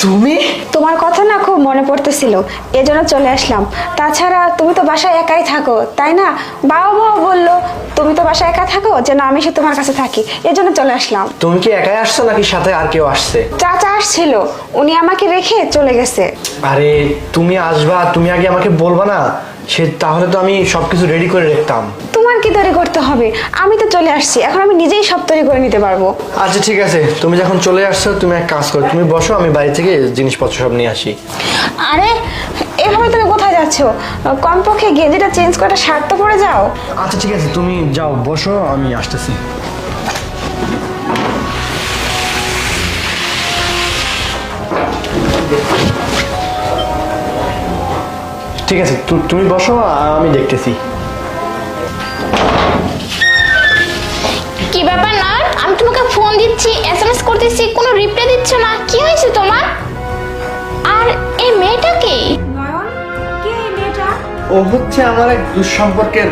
তুমি? তোমার কথা না খুব মনে পড়তেছিল, এজন্য চলে আসলাম। তাছাড়া তুমি তো বাসায় একাই থাকো, তাই না? বাবা বললো তুমি তো বাসায় একা থাকো, যেন আমি সে তোমার কাছে থাকি, এজন্য চলে আসলাম। তুমি কি একাই আসছো নাকি সাথে আর কেউ আসছে? চাচা আসছিল, উনি আমাকে রেখে চলে গেছে। আরে তুমি আসবা, তুমি আগে আমাকে বলবা না? সে তাহলে তো আমি সবকিছু রেডি করে রাখতাম। তোমার কি তৈরি করতে হবে? আমি তো চলে আসছি, এখন আমি নিজেই সব তৈরি করে নিতে পারবো। আচ্ছা ঠিক আছে, তুমি যখন চলে আসছো তুমি এক কাজ করো, তুমি বসো, আমি বাড়ি থেকে জিনিসপত্র সব নিয়ে আসি। আরে এভাবে তুমি কোথায় যাচ্ছ? কমপক্ষে গেঞ্জিটা চেঞ্জ করে শার্ট তো পরে যাও। আচ্ছা ঠিক আছে, তুমি যাও বসো, আমি আসতেছি। ঠিক আছে, তুমি বসো, আমি দেখতেছি। কি ব্যাপার না, আমি তোমাকে ফোন দিচ্ছি, এসএমএস করতেছি, কোনো রিপ্লাই দিচ্ছ না, কি হয়েছে তোমার? আর এই মেয়েটা কে? নয়ন, কে এই মেয়েটা? ও হচ্ছে আমার এক দুঃসম্পর্কের